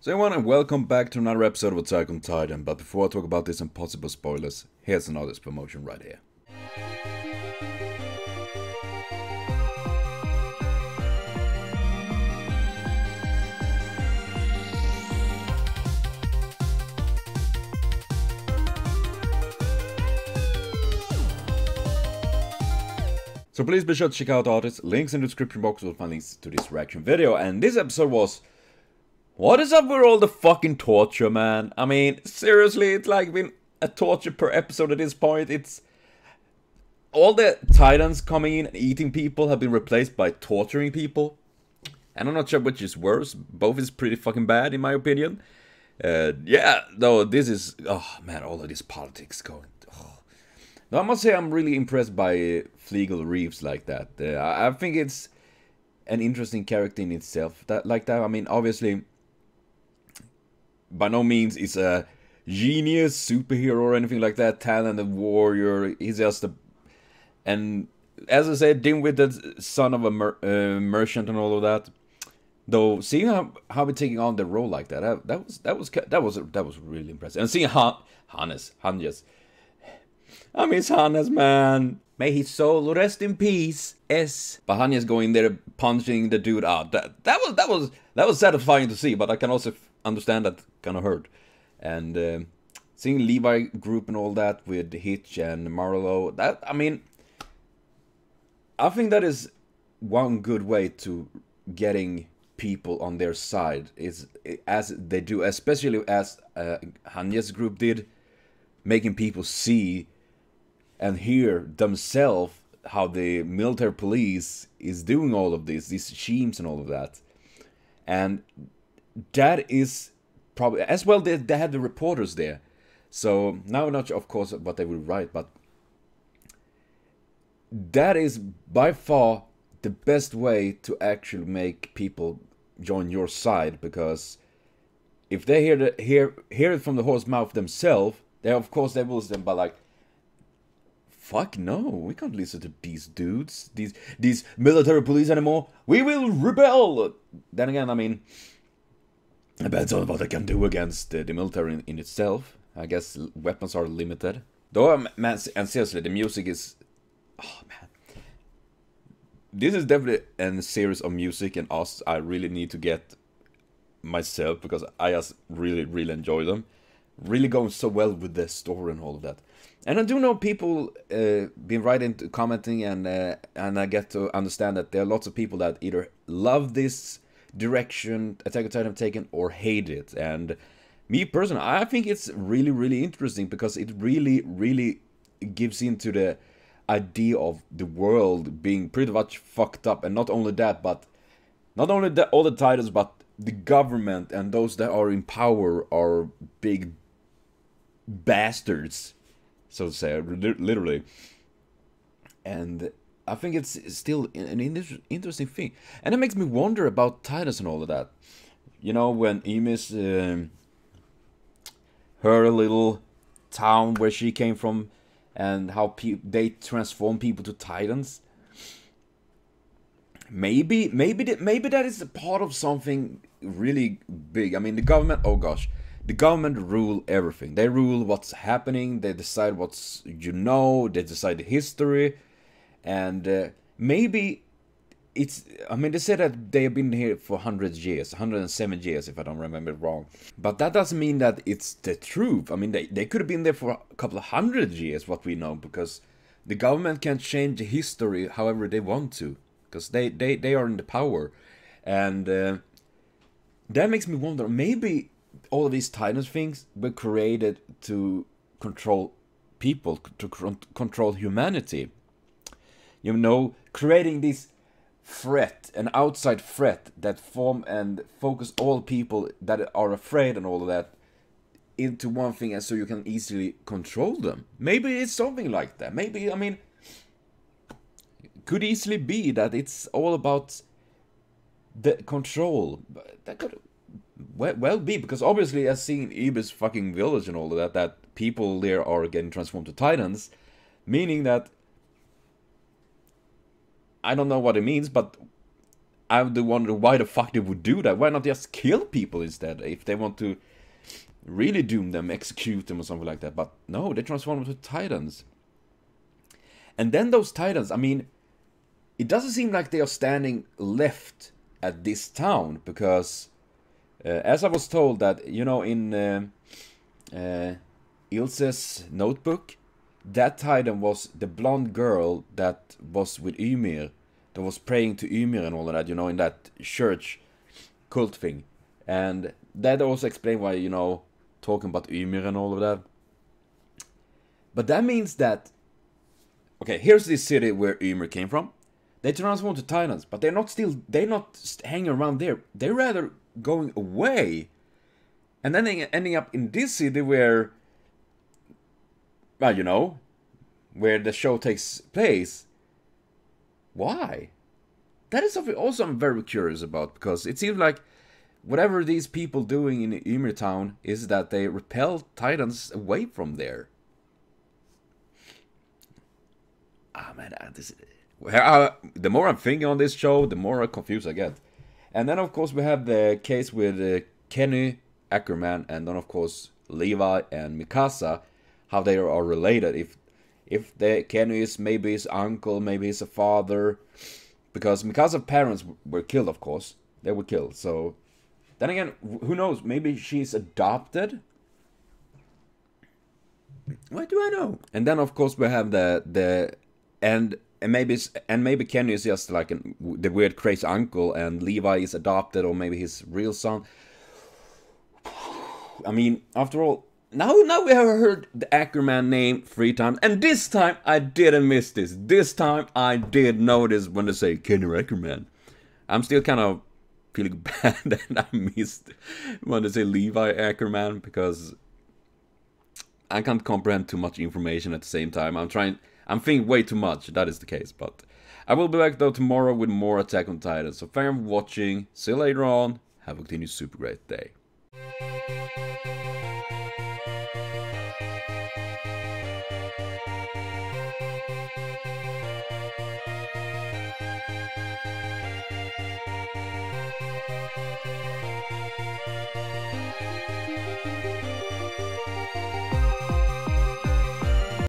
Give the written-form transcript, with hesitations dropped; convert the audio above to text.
So everyone, and welcome back to another episode of Attack on Titan. But before I talk about this and possible spoilers, here's another promotion right here. So please be sure to check out artists. Links in the description box will find links to this reaction video. And this episode was... What is up with all the fucking torture, man? I mean, seriously, it's like been a torture per episode at this point. It's... All the Titans coming in and eating people have been replaced by torturing people. And I'm not sure which is worse. Both is pretty fucking bad, in my opinion. Yeah, though, this is... Oh, man, all of this politics going... Oh. No, I must say I'm really impressed by Flegel Reeves like that. I think it's an interesting character in itself. I mean, obviously... By no means is a genius, superhero or anything like that, talented warrior. He's just a... And as I said, dim-witted son of a merchant and all of that. Though seeing how we're taking on the role like that, that was really impressive. And seeing Hannes, I miss Hannes, man. May his soul rest in peace. S. But Hannes going there punching the dude out. That was satisfying to see, but I can also understand that kind of hurt. And seeing Levi group and all that with Hitch and Marlowe, that, I mean, I think that is one good way to getting people on their side, is as they do, especially as Hanya's group did, making people see and hear themselves how the military police is doing all of this, these schemes and all of that. And that is probably, as well, they had the reporters there. So, now I'm not sure, of course, what they will write, but that is by far the best way to actually make people join your side, because if they hear it from the horse's mouth themselves, they of course they will stand by like, fuck no, we can't listen to these dudes, these military police anymore. We will rebel. Then again, I mean, it depends on what they can do against the military in itself. I guess weapons are limited. Though, man, and seriously, the music is... Oh, man. This is definitely a series of music and us I really need to get myself, because I just really enjoy them. Really going so well with the story and all of that. And I do know people been writing, commenting, and I get to understand that there are lots of people that either love this direction Attack on Titan have taken or hate it. And me personally, I think it's really interesting, because it really gives into the idea of the world being pretty much fucked up. And not only that, but not only all the Titans, but the government and those that are in power are big bastards, so to say, literally. And I think it's still an interesting thing. And it makes me wonder about Titus and all of that. You know, when Emis, her little town where she came from, and how they transform people to Titans. Maybe that is a part of something really big. I mean, the government, oh gosh. The government rule everything. They rule what's happening, they decide what's, they decide the history. And maybe it's, I mean, they said that they have been here for 100 years, 107 years if I don't remember wrong. But that doesn't mean that it's the truth. I mean, they could have been there for a couple of 100 years, what we know, because the government can change the history however they want to, because they are in the power. And that makes me wonder, maybe all of these Titans things were created to control people, to control humanity. You know, creating this threat, an outside threat that form and focus all people that are afraid and all of that into one thing, and so you can easily control them. Maybe it's something like that. Maybe, I mean, it could easily be that it's all about the control. That could well be, because obviously, as seeing Ibis fucking village and all of that, that people there are getting transformed to Titans, meaning that I don't know what it means, but I would wonder why the fuck they would do that. Why not just kill people instead if they want to really doom them, execute them or something like that? But no, they transform into titans. And then those titans, I mean, it doesn't seem like they are standing left at this town, because as I was told that, you know, in Ilse's notebook, that titan was the blonde girl that was with Ymir, that was praying to Ymir and all of that, you know, in that church cult thing. And that also explains why, you know, talking about Ymir and all of that. But that means that, okay, here's this city where Ymir came from. They transform to titans, but they're not hanging around there. They're rather going away. And then ending up in this city where, well, you know, where the show takes place. Why? That is something also I'm very curious about, because it seems like whatever these people doing in Ymir town is that they repel titans away from there. Ah, man, the more I'm thinking on this show, the more confused I get. And then, of course, we have the case with Kenny Ackerman, and then, of course, Levi and Mikasa, how they are related. If Kenny is maybe his uncle, maybe he's a father, because Mikasa's parents were killed, of course. They were killed, so... Then again, who knows, maybe she's adopted? What do I know? And then, of course, we have and maybe Kenny is just like the weird crazy uncle, and Levi is adopted, or maybe his real son. I mean, after all, now we have heard the Ackerman name 3 times, and this time I didn't miss this. This time I did notice when they say Kenny Ackerman. I'm still kind of feeling bad that I missed when they say Levi Ackerman, because I can't comprehend too much information at the same time. I'm thinking way too much, that is the case. But I will be back though tomorrow with more Attack on Titan. So thank you for watching, see you later on, have a continued super great day.